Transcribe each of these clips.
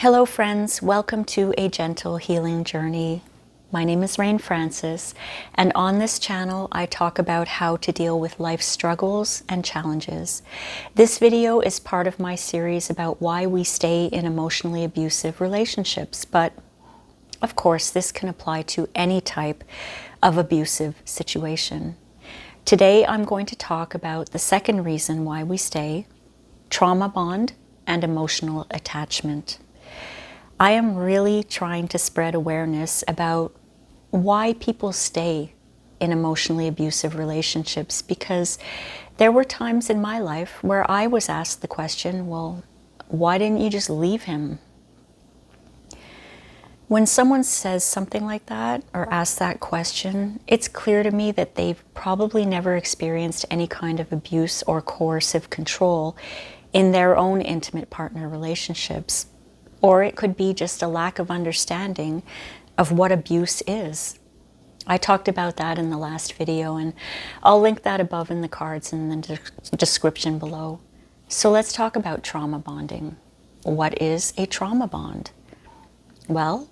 Hello friends, welcome to A Gentle Healing Journey. My name is Rain Francis, and on this channel I talk about how to deal with life's struggles and challenges. This video is part of my series about why we stay in emotionally abusive relationships, but of course this can apply to any type of abusive situation. Today I'm going to talk about the second reason why we stay: trauma bond and emotional attachment. I am really trying to spread awareness about why people stay in emotionally abusive relationships, because there were times in my life where I was asked the question, well, why didn't you just leave him? When someone says something like that or asks that question, it's clear to me that they've probably never experienced any kind of abuse or coercive control in their own intimate partner relationships. Or it could be just a lack of understanding of what abuse is. I talked about that in the last video, and I'll link that above in the cards and in the description below. So let's talk about trauma bonding. What is a trauma bond? Well,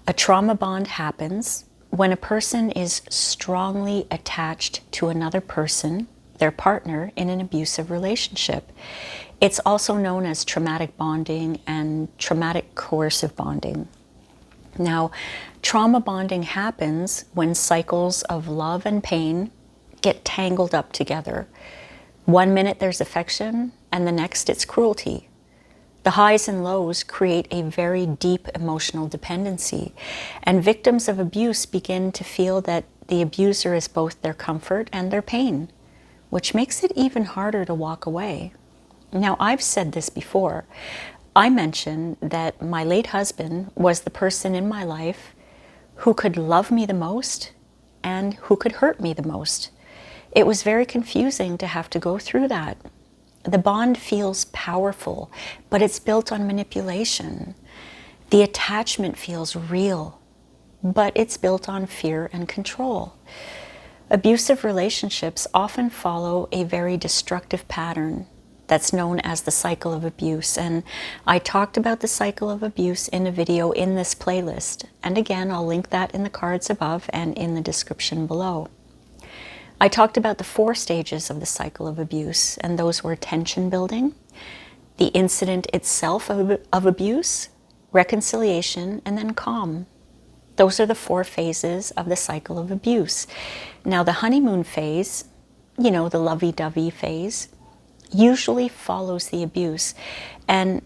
a trauma bond happens when a person is strongly attached to another person, their partner, in an abusive relationship. It's also known as traumatic bonding and traumatic coercive bonding. Now, trauma bonding happens when cycles of love and pain get tangled up together. 1 minute there's affection, and the next it's cruelty. The highs and lows create a very deep emotional dependency, and victims of abuse begin to feel that the abuser is both their comfort and their pain, which makes it even harder to walk away. Now, I've said this before. I mentioned that my late husband was the person in my life who could love me the most and who could hurt me the most. It was very confusing to have to go through that. The bond feels powerful, but it's built on manipulation. The attachment feels real, but it's built on fear and control. Abusive relationships often follow a very destructive pattern that's known as the cycle of abuse. And I talked about the cycle of abuse in a video in this playlist. And again, I'll link that in the cards above and in the description below. I talked about the 4 stages of the cycle of abuse, and those were tension building, the incident itself of abuse, reconciliation, and then calm. Those are the 4 phases of the cycle of abuse. Now, the honeymoon phase, the lovey-dovey phase, usually follows the abuse, and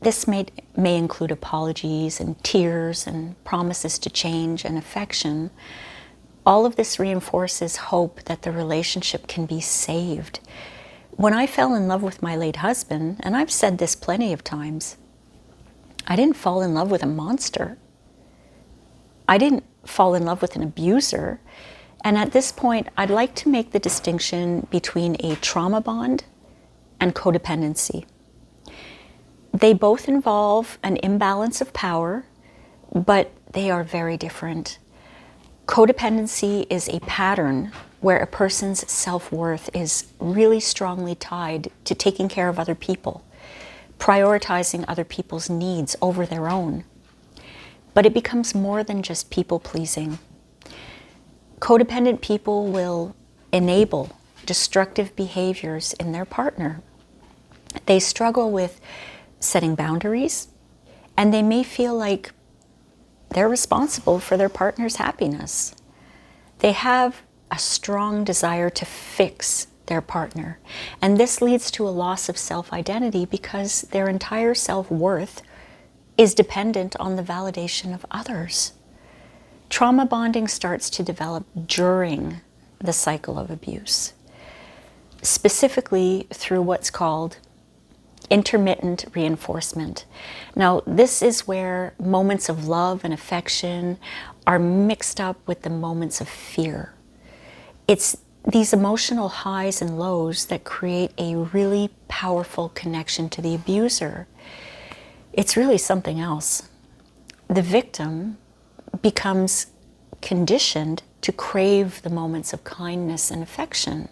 this may include apologies and tears and promises to change and affection. All of this reinforces hope that the relationship can be saved. When I fell in love with my late husband, and I've said this plenty of times, I didn't fall in love with a monster. I didn't fall in love with an abuser. And at this point, I'd like to make the distinction between a trauma bond and codependency. They both involve an imbalance of power, but they are very different. Codependency is a pattern where a person's self-worth is really strongly tied to taking care of other people, prioritizing other people's needs over their own. But it becomes more than just people-pleasing. Codependent people will enable destructive behaviors in their partner. They struggle with setting boundaries, and they may feel like they're responsible for their partner's happiness. They have a strong desire to fix their partner, and this leads to a loss of self-identity because their entire self-worth is dependent on the validation of others. Trauma bonding starts to develop during the cycle of abuse, specifically through what's called intermittent reinforcement. Now, this is where moments of love and affection are mixed up with the moments of fear. It's these emotional highs and lows that create a really powerful connection to the abuser. It's really something else. The victim becomes conditioned to crave the moments of kindness and affection,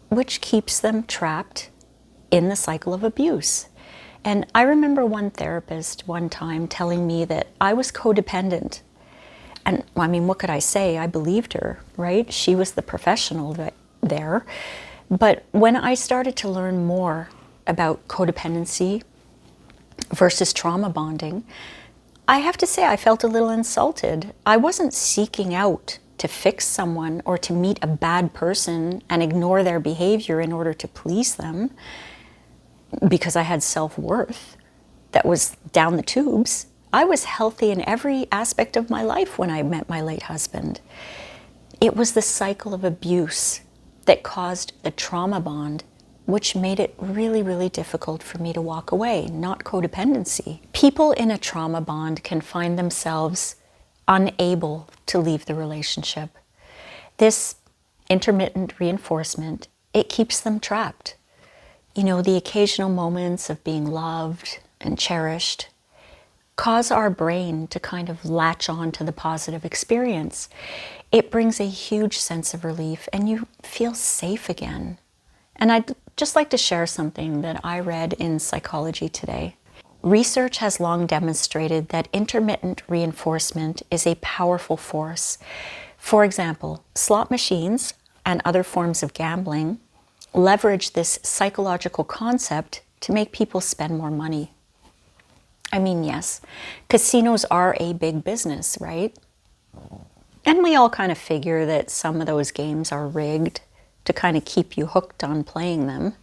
which keeps them trapped in the cycle of abuse. And I remember one therapist one time telling me that I was codependent. And I mean, what could I say? I believed her, right? She was the professional there. But when I started to learn more about codependency versus trauma bonding, I have to say I felt a little insulted. I wasn't seeking out to fix someone or to meet a bad person and ignore their behavior in order to please them because I had self-worth that was down the tubes. I was healthy in every aspect of my life when I met my late husband. It was the cycle of abuse that caused the trauma bond, which made it really, really difficult for me to walk away, not codependency. People in a trauma bond can find themselves unable to leave the relationship. This intermittent reinforcement, it keeps them trapped. You know, the occasional moments of being loved and cherished cause our brain to kind of latch on to the positive experience. It brings a huge sense of relief and you feel safe again. And I'd just like to share something that I read in Psychology Today. Research has long demonstrated that intermittent reinforcement is a powerful force. For example, slot machines and other forms of gambling leverage this psychological concept to make people spend more money. I mean, yes, casinos are a big business, right? And we all kind of figure that some of those games are rigged to kind of keep you hooked on playing them.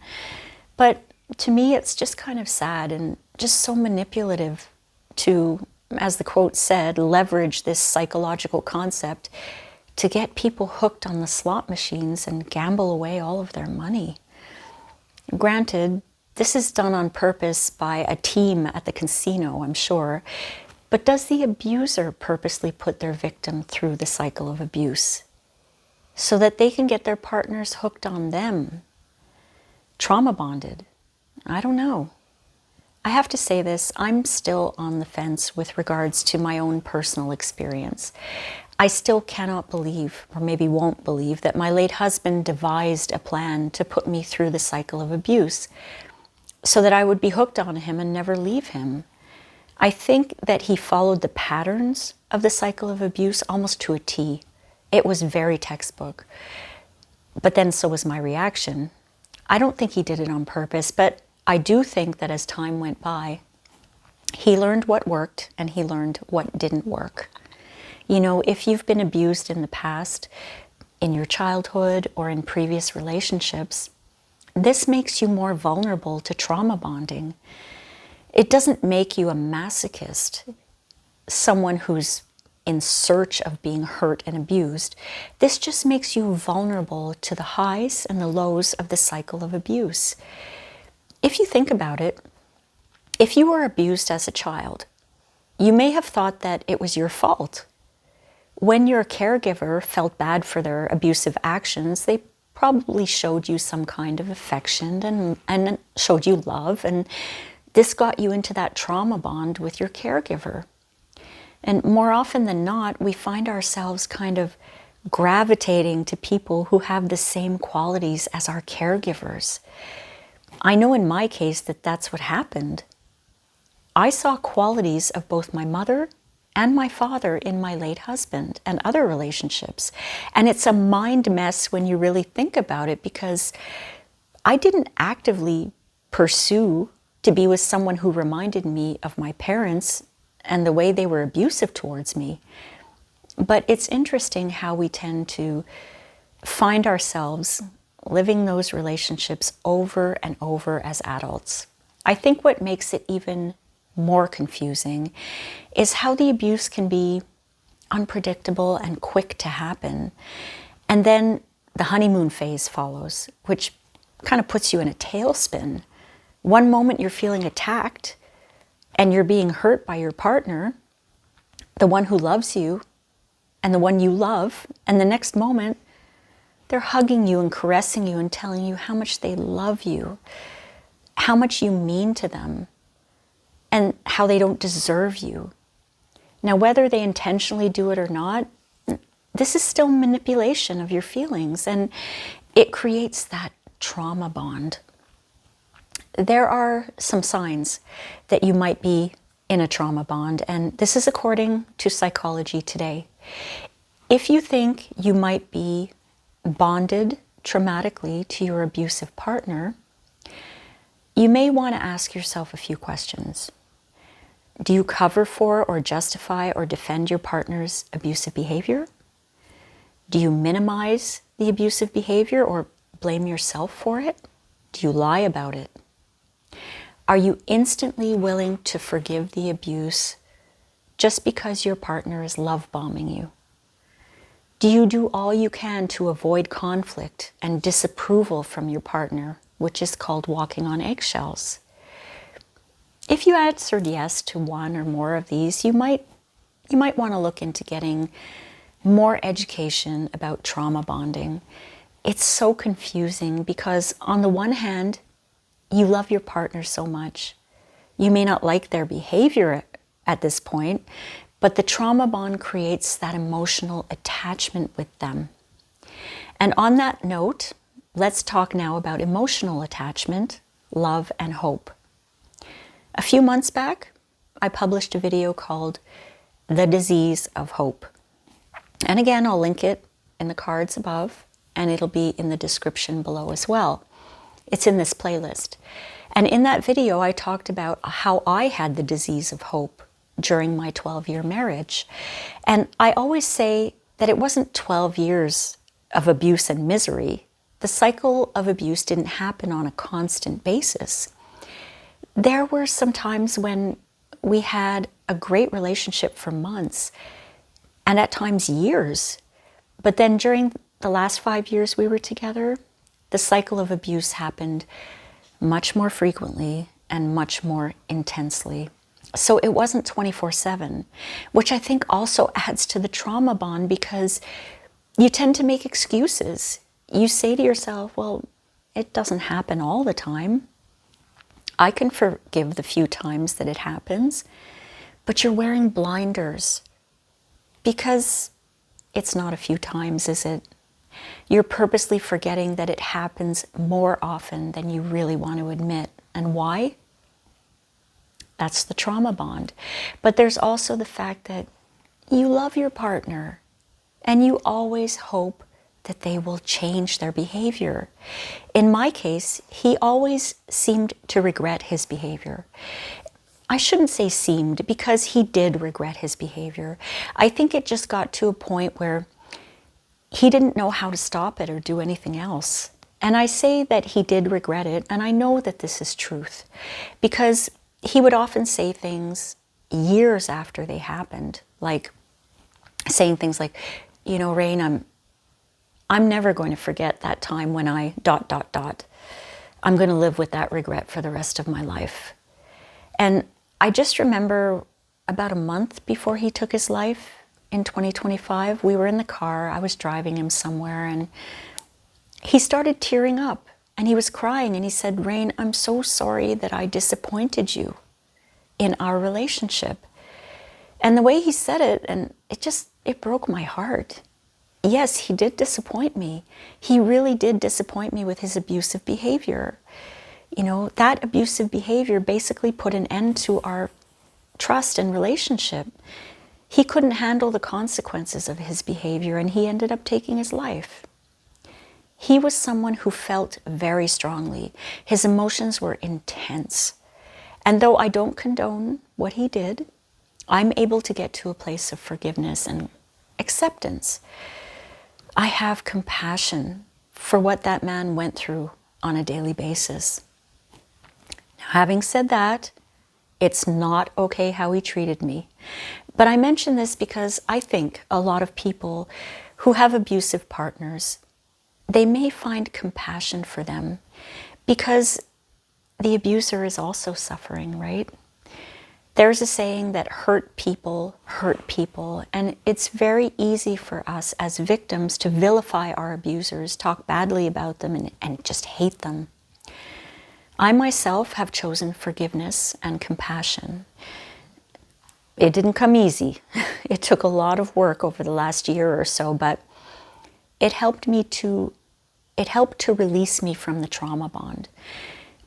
But to me, it's just kind of sad and just so manipulative to, as the quote said, leverage this psychological concept to get people hooked on the slot machines and gamble away all of their money. Granted, this is done on purpose by a team at the casino, I'm sure, but does the abuser purposely put their victim through the cycle of abuse so that they can get their partners hooked on them, trauma bonded? I don't know. I have to say this, I'm still on the fence with regards to my own personal experience. I still cannot believe, or maybe won't believe, that my late husband devised a plan to put me through the cycle of abuse so that I would be hooked on him and never leave him. I think that he followed the patterns of the cycle of abuse almost to a T. It was very textbook. But then so was my reaction. I don't think he did it on purpose, but I do think that as time went by, he learned what worked and he learned what didn't work. You know, if you've been abused in the past, in your childhood or in previous relationships, this makes you more vulnerable to trauma bonding. It doesn't make you a masochist, someone who's in search of being hurt and abused. This just makes you vulnerable to the highs and the lows of the cycle of abuse. If you think about it, if you were abused as a child, you may have thought that it was your fault. When your caregiver felt bad for their abusive actions, they probably showed you some kind of affection and showed you love, and this got you into that trauma bond with your caregiver. And more often than not, we find ourselves kind of gravitating to people who have the same qualities as our caregivers. I know in my case that that's what happened. I saw qualities of both my mother and my father in my late husband and other relationships. And it's a mind mess when you really think about it, because I didn't actively pursue to be with someone who reminded me of my parents and the way they were abusive towards me. But it's interesting how we tend to find ourselves living those relationships over and over as adults. I think what makes it even more confusing is how the abuse can be unpredictable and quick to happen. And then the honeymoon phase follows, which kind of puts you in a tailspin. One moment you're feeling attacked and you're being hurt by your partner, the one who loves you and the one you love, and the next moment they're hugging you and caressing you and telling you how much they love you, how much you mean to them, and how they don't deserve you. Now, whether they intentionally do it or not, this is still manipulation of your feelings, and it creates that trauma bond. there are some signs that you might be in a trauma bond, and this is according to Psychology Today. If you think you might be bonded traumatically to your abusive partner, you may want to ask yourself a few questions. Do you cover for or justify or defend your partner's abusive behavior? Do you minimize the abusive behavior or blame yourself for it? Do you lie about it? Are you instantly willing to forgive the abuse just because your partner is love bombing you? Do you do all you can to avoid conflict and disapproval from your partner, which is called walking on eggshells? If you answered yes to one or more of these, you might want to look into getting more education about trauma bonding. It's so confusing because on the one hand, you love your partner so much. You may not like their behavior at this point, but the trauma bond creates that emotional attachment with them. And on that note, let's talk now about emotional attachment, love, and hope. A few months back, I published a video called The Disease of Hope. And again, I'll link it in the cards above, and it'll be in the description below as well. It's in this playlist. And in that video, I talked about how I had the disease of hope during my 12-year marriage. And I always say that it wasn't 12 years of abuse and misery. The cycle of abuse didn't happen on a constant basis. There were some times when we had a great relationship for months and at times years. But then during the last 5 years we were together, the cycle of abuse happened much more frequently and much more intensely. So it wasn't 24/7, which I think also adds to the trauma bond because you tend to make excuses. You say to yourself, well, it doesn't happen all the time. I can forgive the few times that it happens, but you're wearing blinders because it's not a few times, is it? You're purposely forgetting that it happens more often than you really want to admit. And why? That's the trauma bond. But there's also the fact that you love your partner and you always hope that they will change their behavior. In my case, he always seemed to regret his behavior. I shouldn't say seemed, because he did regret his behavior. I think it just got to a point where he didn't know how to stop it or do anything else. And I say that he did regret it, and I know that this is truth, because he would often say things years after they happened, like saying things like, you know, Rain, I'm never going to forget that time when I ... I'm going to live with that regret for the rest of my life. And I just remember about a month before he took his life in 2025, we were in the car, I was driving him somewhere, and he started tearing up and he was crying and he said, Rain, I'm so sorry that I disappointed you in our relationship. And the way he said it, and it broke my heart. Yes, he did disappoint me. He really did disappoint me with his abusive behavior. You know, that abusive behavior basically put an end to our trust and relationship. He couldn't handle the consequences of his behavior and he ended up taking his life. He was someone who felt very strongly. His emotions were intense. And though I don't condone what he did, I'm able to get to a place of forgiveness and acceptance. I have compassion for what that man went through on a daily basis. Now, having said that, it's not okay how he treated me. But I mention this because I think a lot of people who have abusive partners, they may find compassion for them because the abuser is also suffering, right? There's a saying that hurt people, and it's very easy for us as victims to vilify our abusers, talk badly about them, and just hate them. I myself have chosen forgiveness and compassion. It didn't come easy. It took a lot of work over the last year or so, but it helped to release me from the trauma bond.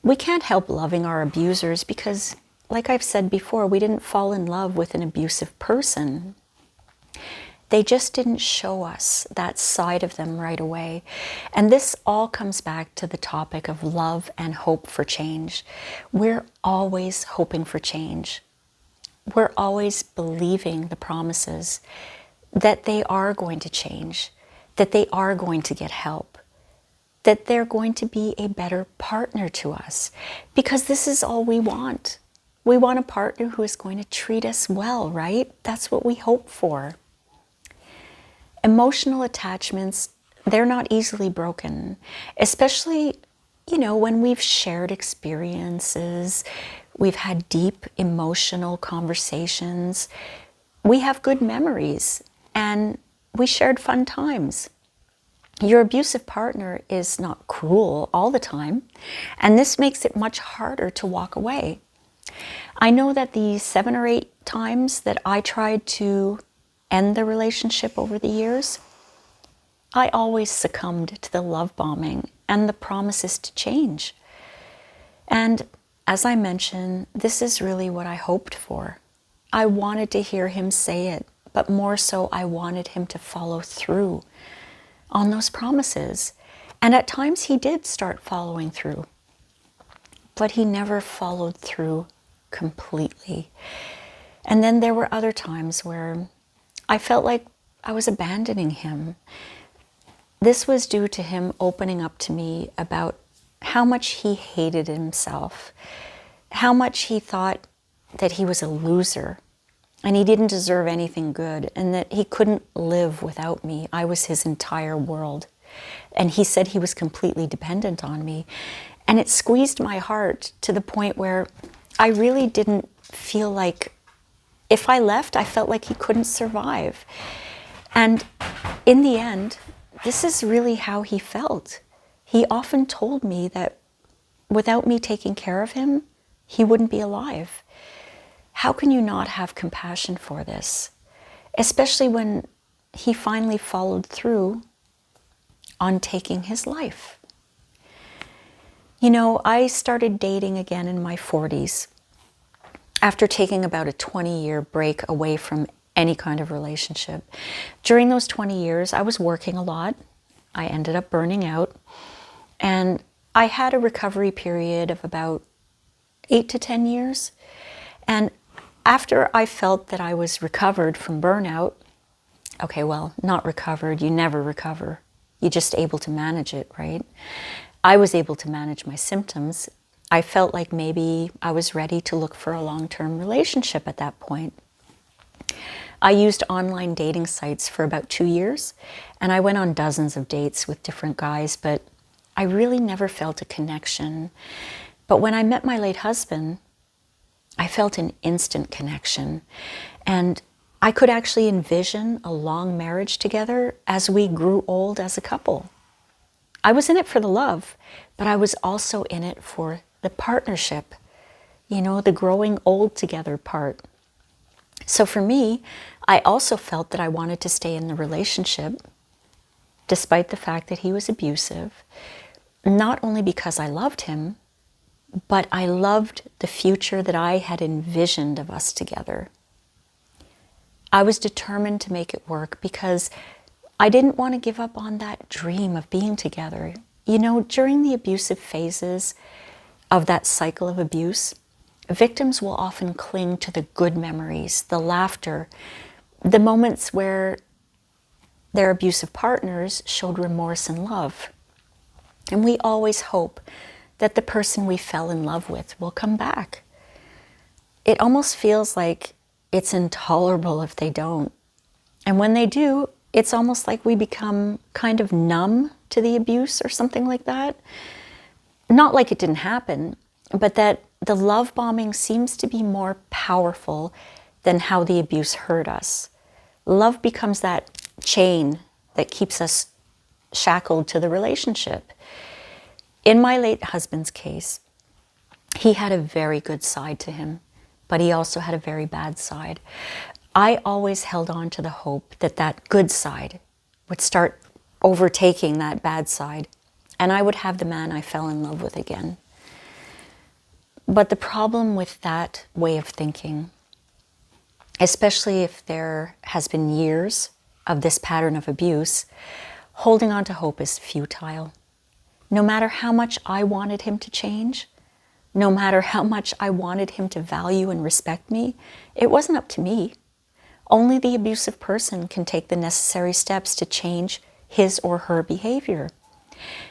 We can't help loving our abusers because, like I've said before, we didn't fall in love with an abusive person. They just didn't show us that side of them right away. And this all comes back to the topic of love and hope for change. We're always hoping for change. We're always believing the promises that they are going to change, that they are going to get help, that they're going to be a better partner to us, because this is all we want. We want a partner who is going to treat us well, right? That's what we hope for. Emotional attachments, they're not easily broken, especially, when we've shared experiences, we've had deep emotional conversations, we have good memories, and we shared fun times. Your abusive partner is not cruel all the time, and this makes it much harder to walk away. I know that the 7 or 8 times that I tried to end the relationship over the years, I always succumbed to the love bombing and the promises to change. And as I mentioned, this is really what I hoped for. I wanted to hear him say it, but more so I wanted him to follow through on those promises. And at times he did start following through, but he never followed through completely. And then there were other times where I felt like I was abandoning him. This was due to him opening up to me about how much he hated himself, how much he thought that he was a loser and he didn't deserve anything good, and that he couldn't live without me. I was his entire world. And he said he was completely dependent on me. And it squeezed my heart to the point where I really didn't feel like, if I left, I felt like he couldn't survive. And in the end, this is really how he felt. He often told me that without me taking care of him, he wouldn't be alive. How can you not have compassion for this? Especially when he finally followed through on taking his life. I started dating again in my 40s after taking about a 20-year break away from any kind of relationship. During those 20 years, I was working a lot. I ended up burning out. And I had a recovery period of about 8 to 10 years. And after I felt that I was recovered from burnout, okay, well, not recovered, you never recover. You're just able to manage it, right? I was able to manage my symptoms. I felt like maybe I was ready to look for a long-term relationship at that point. I used online dating sites for about 2 years, and I went on dozens of dates with different guys, but I really never felt a connection. But when I met my late husband, I felt an instant connection, and I could actually envision a long marriage together as we grew old as a couple. I was in it for the love, but I was also in it for the partnership, the growing old together part. So for me, I also felt that I wanted to stay in the relationship, despite the fact that he was abusive, not only because I loved him, but I loved the future that I had envisioned of us together. I was determined to make it work because I didn't want to give up on that dream of being together. During the abusive phases of that cycle of abuse, victims will often cling to the good memories, the laughter, the moments where their abusive partners showed remorse and love. And we always hope that the person we fell in love with will come back. It almost feels like it's intolerable if they don't. And when they do, it's almost like we become kind of numb to the abuse or something like that. Not like it didn't happen, but that the love bombing seems to be more powerful than how the abuse hurt us. Love becomes that chain that keeps us shackled to the relationship. In my late husband's case, he had a very good side to him, but he also had a very bad side. I always held on to the hope that that good side would start overtaking that bad side, and I would have the man I fell in love with again. But the problem with that way of thinking, especially if there has been years of this pattern of abuse, holding on to hope is futile. No matter how much I wanted him to change, no matter how much I wanted him to value and respect me, it wasn't up to me. Only the abusive person can take the necessary steps to change his or her behavior.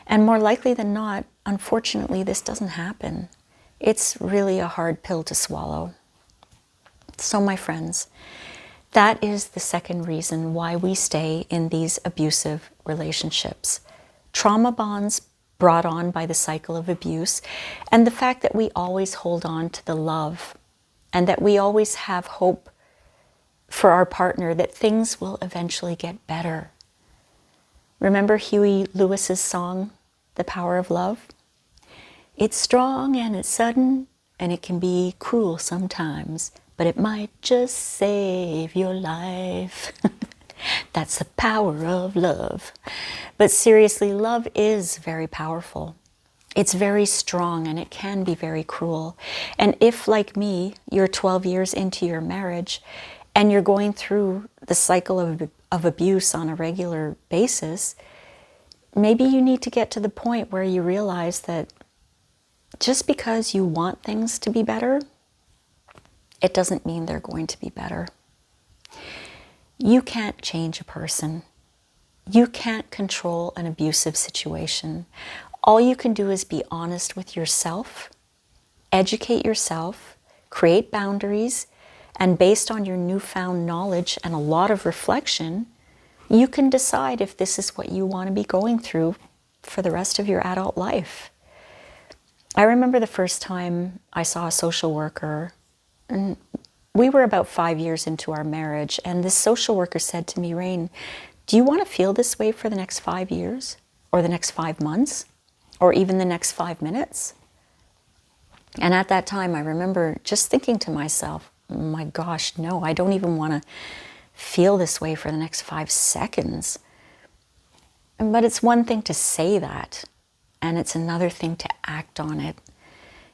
And more likely than not, unfortunately, this doesn't happen. It's really a hard pill to swallow. So my friends, that is the second reason why we stay in these abusive relationships. Trauma bonds brought on by the cycle of abuse, and the fact that we always hold on to the love and that we always have hope for our partner that things will eventually get better. Remember Huey Lewis's song, The Power of Love? It's strong and it's sudden and it can be cruel sometimes, but it might just save your life. That's the power of love. But seriously, love is very powerful. It's very strong and it can be very cruel. And if, like me, you're 12 years into your marriage and you're going through the cycle of abuse on a regular basis, maybe you need to get to the point where you realize that just because you want things to be better, it doesn't mean they're going to be better. You can't change a person. You can't control an abusive situation. All you can do is be honest with yourself, educate yourself, create boundaries, and based on your newfound knowledge and a lot of reflection, you can decide if this is what you want to be going through for the rest of your adult life. I remember the first time I saw a social worker, and we were about 5 years into our marriage, and this social worker said to me, Rain, do you want to feel this way for the next 5 years, or the next 5 months, or even the next 5 minutes? And at that time, I remember just thinking to myself, my gosh, no, I don't even want to feel this way for the next 5 seconds. But it's one thing to say that, and it's another thing to act on it.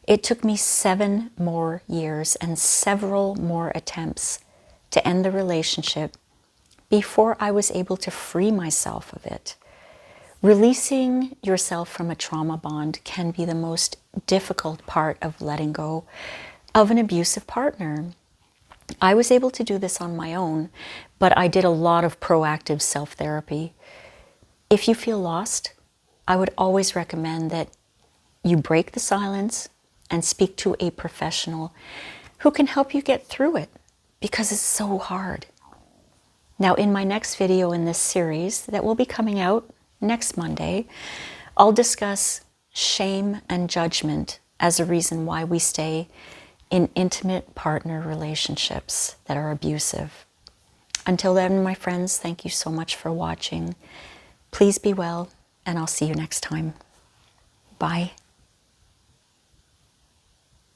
It took me 7 more years and several more attempts to end the relationship before I was able to free myself of it. Releasing yourself from a trauma bond can be the most difficult part of letting go of an abusive partner. I was able to do this on my own, but I did a lot of proactive self-therapy. If you feel lost, I would always recommend that you break the silence and speak to a professional who can help you get through it, because it's so hard. Now, in my next video in this series that will be coming out next Monday, I'll discuss shame and judgment as a reason why we stay in intimate partner relationships that are abusive. Until then, my friends, thank you so much for watching. Please be well, and I'll see you next time. Bye.